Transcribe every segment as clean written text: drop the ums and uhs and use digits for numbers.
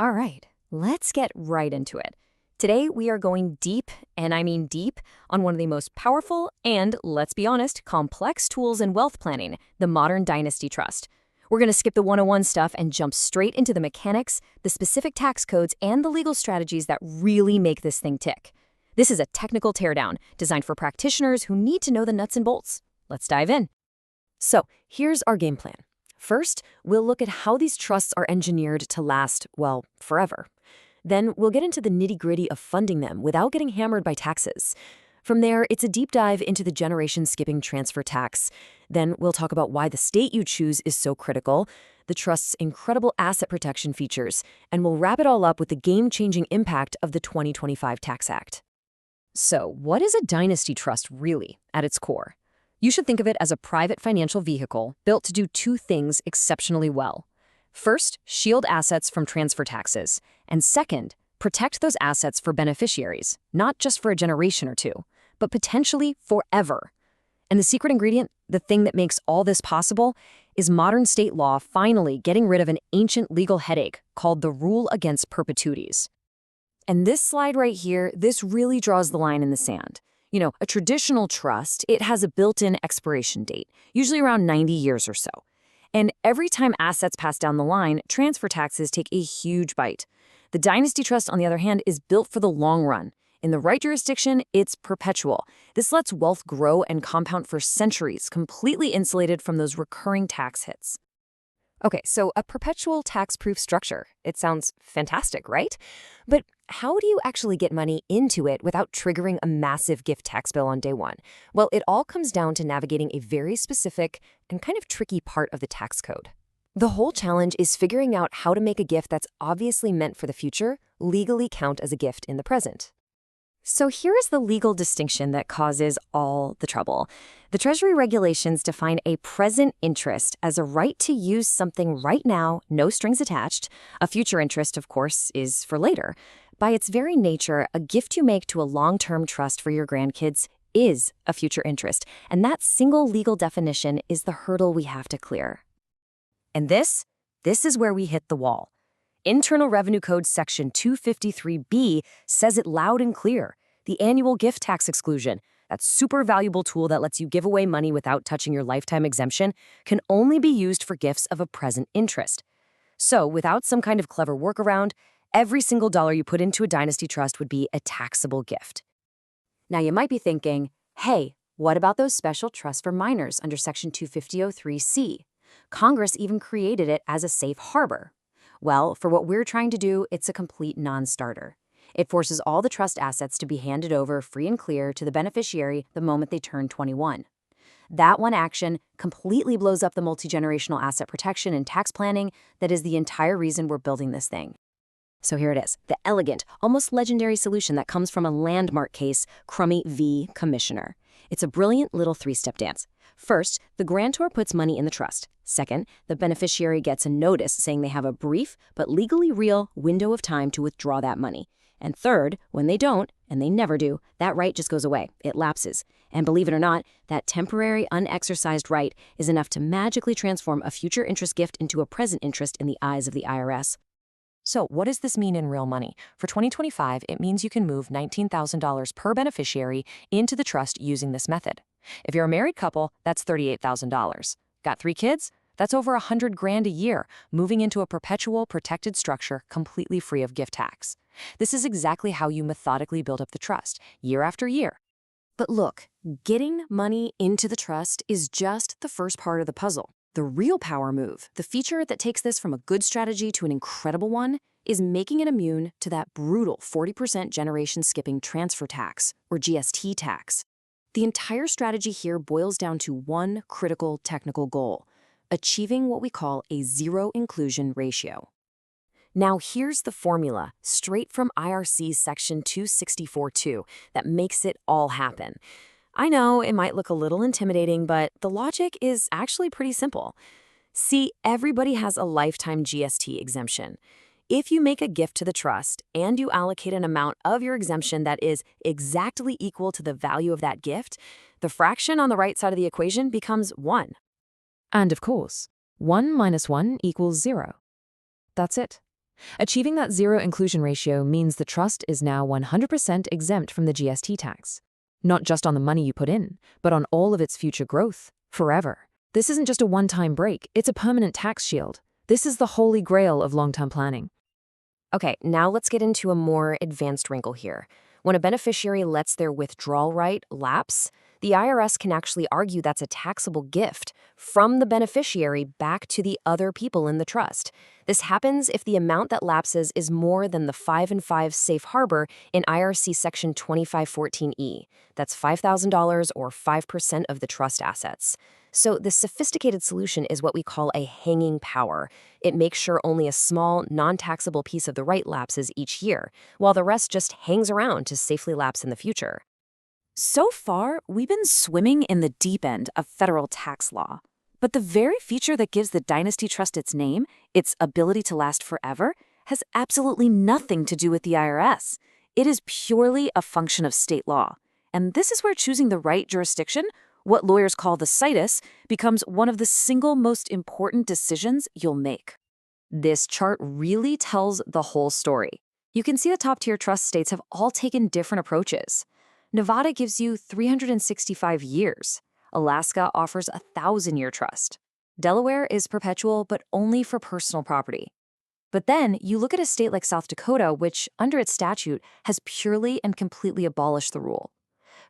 All right, let's get right into it. Today, we are going deep, and I mean deep, on one of the most powerful and, let's be honest, complex tools in wealth planning, the modern Dynasty Trust. We're going to skip the 101 stuff and jump straight into the mechanics, the specific tax codes, and the legal strategies that really make this thing tick. This is a technical teardown designed for practitioners who need to know the nuts and bolts. Let's dive in. So, here's our game plan. First, we'll look at how these trusts are engineered to last, well, forever. Then we'll get into the nitty-gritty of funding them without getting hammered by taxes. From there, it's a deep dive into the generation-skipping transfer tax. Then we'll talk about why the state you choose is so critical, the trust's incredible asset protection features, and we'll wrap it all up with the game-changing impact of the 2025 Tax Act. So, what is a dynasty trust really, at its core? You should think of it as a private financial vehicle built to do two things exceptionally well. First, shield assets from transfer taxes, and second, protect those assets for beneficiaries, not just for a generation or two, but potentially forever. And the secret ingredient, the thing that makes all this possible, is modern state law finally getting rid of an ancient legal headache called the Rule Against Perpetuities. And this slide right here, this really draws the line in the sand. You know, a traditional trust, it has a built-in expiration date, usually around 90 years or so. And every time assets pass down the line, transfer taxes take a huge bite. The Dynasty Trust, on the other hand, is built for the long run. In the right jurisdiction, it's perpetual. This lets wealth grow and compound for centuries, completely insulated from those recurring tax hits. Okay, so a perpetual tax-proof structure. It sounds fantastic, right? But how do you actually get money into it without triggering a massive gift tax bill on day one? Well, it all comes down to navigating a very specific and kind of tricky part of the tax code. The whole challenge is figuring out how to make a gift that's obviously meant for the future legally count as a gift in the present. So here is the legal distinction that causes all the trouble. The Treasury regulations define a present interest as a right to use something right now, no strings attached. A future interest, of course, is for later. By its very nature, a gift you make to a long-term trust for your grandkids is a future interest, and that single legal definition is the hurdle we have to clear. And this is where we hit the wall. Internal Revenue Code Section 253B says it loud and clear. The annual gift tax exclusion, that super valuable tool that lets you give away money without touching your lifetime exemption, can only be used for gifts of a present interest. So, without some kind of clever workaround, every single dollar you put into a dynasty trust would be a taxable gift. Now, you might be thinking, hey, what about those special trusts for minors under Section 250.03c? Congress even created it as a safe harbor. Well, for what we're trying to do, it's a complete non-starter. It forces all the trust assets to be handed over free and clear to the beneficiary the moment they turn 21. That one action completely blows up the multi-generational asset protection and tax planning that is the entire reason we're building this thing. So here it is, the elegant, almost legendary solution that comes from a landmark case, Crummey v. Commissioner. It's a brilliant little three-step dance. First, the grantor puts money in the trust. Second, the beneficiary gets a notice saying they have a brief but legally real window of time to withdraw that money. And third, when they don't, and they never do, that right just goes away. It lapses. And believe it or not, that temporary, unexercised right is enough to magically transform a future interest gift into a present interest in the eyes of the IRS. So what does this mean in real money? For 2025, it means you can move $19,000 per beneficiary into the trust using this method. If you're a married couple, that's $38,000. Got 3 kids? That's over $100,000 a year, moving into a perpetual protected structure completely free of gift tax. This is exactly how you methodically build up the trust, year after year. But look, getting money into the trust is just the first part of the puzzle. The real power move, the feature that takes this from a good strategy to an incredible one, is making it immune to that brutal 40% generation skipping transfer tax, or GST tax. The entire strategy here boils down to one critical technical goal: achieving what we call a zero inclusion ratio. Now here's the formula, straight from IRC Section 264.2, that makes it all happen. I know it might look a little intimidating, but the logic is actually pretty simple. See, everybody has a lifetime GST exemption. If you make a gift to the trust and you allocate an amount of your exemption that is exactly equal to the value of that gift, the fraction on the right side of the equation becomes 1. And of course, 1 minus 1 equals 0. That's it. Achieving that zero inclusion ratio means the trust is now 100% exempt from the GST tax. Not just on the money you put in, but on all of its future growth, forever. This isn't just a one-time break, it's a permanent tax shield. This is the holy grail of long-term planning. Okay, now let's get into a more advanced wrinkle here. When a beneficiary lets their withdrawal right lapse, the IRS can actually argue that's a taxable gift from the beneficiary back to the other people in the trust. This happens if the amount that lapses is more than the 5 and 5 safe harbor in IRC Section 2514E. That's $5,000 or 5% of the trust assets. So the sophisticated solution is what we call a hanging power. It makes sure only a small, non-taxable piece of the right lapses each year, while the rest just hangs around to safely lapse in the future. So far, we've been swimming in the deep end of federal tax law. But the very feature that gives the Dynasty Trust its name, its ability to last forever, has absolutely nothing to do with the IRS. It is purely a function of state law. And this is where choosing the right jurisdiction, what lawyers call the situs, becomes one of the single most important decisions you'll make. This chart really tells the whole story. You can see the top-tier trust states have all taken different approaches. Nevada gives you 365 years. Alaska offers a 1,000-year trust. Delaware is perpetual, but only for personal property. But then you look at a state like South Dakota, which, under its statute, has purely and completely abolished the rule.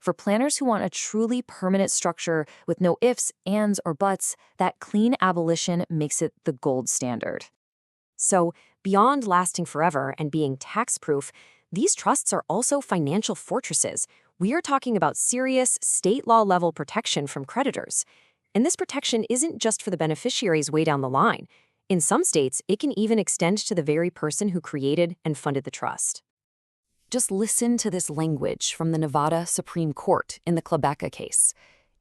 For planners who want a truly permanent structure with no ifs, ands, or buts, that clean abolition makes it the gold standard. So, beyond lasting forever and being tax-proof, these trusts are also financial fortresses. We are talking about serious state law level protection from creditors. And this protection isn't just for the beneficiaries way down the line. In some states, it can even extend to the very person who created and funded the trust. Just listen to this language from the Nevada Supreme Court in the Klabacka case.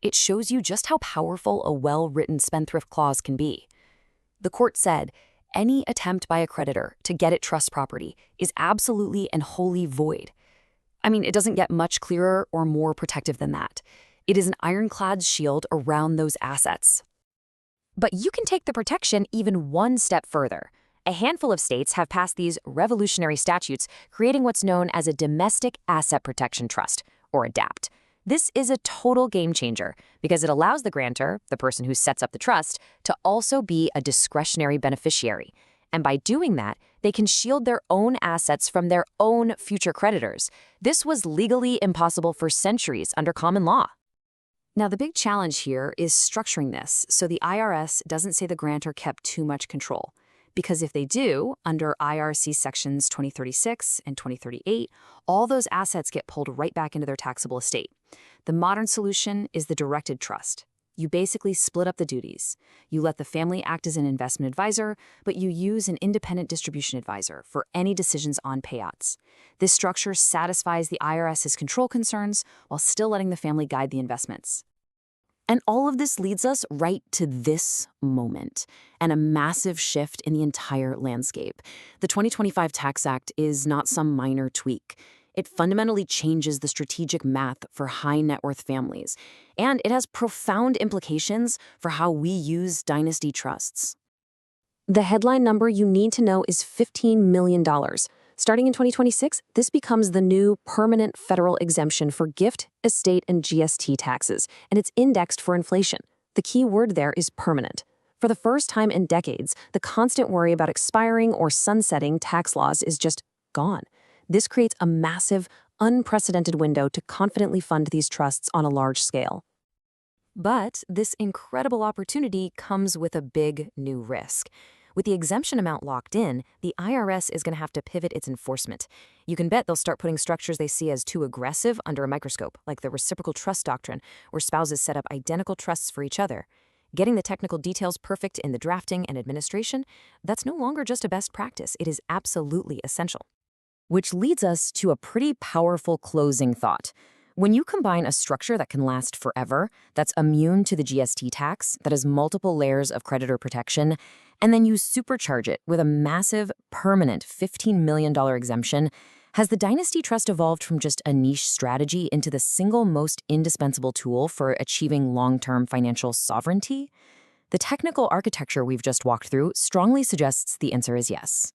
It shows you just how powerful a well-written spendthrift clause can be. The court said, any attempt by a creditor to get at trust property is absolutely and wholly void. I mean, it doesn't get much clearer or more protective than that. It is an ironclad shield around those assets. But you can take the protection even one step further. A handful of states have passed these revolutionary statutes, creating what's known as a Domestic Asset Protection Trust, or a DAPT. This is a total game changer because it allows the grantor, the person who sets up the trust, to also be a discretionary beneficiary. And by doing that, they can shield their own assets from their own future creditors. This was legally impossible for centuries under common law. Now, the big challenge here is structuring this so the IRS doesn't say the grantor kept too much control. Because if they do, under IRC Sections 2036 and 2038, all those assets get pulled right back into their taxable estate. The modern solution is the directed trust. You basically split up the duties. You let the family act as an investment advisor, but you use an independent distribution advisor for any decisions on payouts. This structure satisfies the IRS's control concerns while still letting the family guide the investments. And all of this leads us right to this moment and a massive shift in the entire landscape. The 2025 Tax Act is not some minor tweak. It fundamentally changes the strategic math for high net worth families, and it has profound implications for how we use dynasty trusts. The headline number you need to know is $15 million. Starting in 2026, this becomes the new permanent federal exemption for gift, estate, and GST taxes, and it's indexed for inflation. The key word there is permanent. For the first time in decades, the constant worry about expiring or sunsetting tax laws is just gone. This creates a massive, unprecedented window to confidently fund these trusts on a large scale. But this incredible opportunity comes with a big new risk. With the exemption amount locked in, the IRS is going to have to pivot its enforcement. You can bet they'll start putting structures they see as too aggressive under a microscope, like the Reciprocal Trust Doctrine, where spouses set up identical trusts for each other. Getting the technical details perfect in the drafting and administration, that's no longer just a best practice, it is absolutely essential. Which leads us to a pretty powerful closing thought. When you combine a structure that can last forever, that's immune to the GST tax, that has multiple layers of creditor protection, and then you supercharge it with a massive, permanent $15 million exemption, has the Dynasty Trust evolved from just a niche strategy into the single most indispensable tool for achieving long-term financial sovereignty? The technical architecture we've just walked through strongly suggests the answer is yes.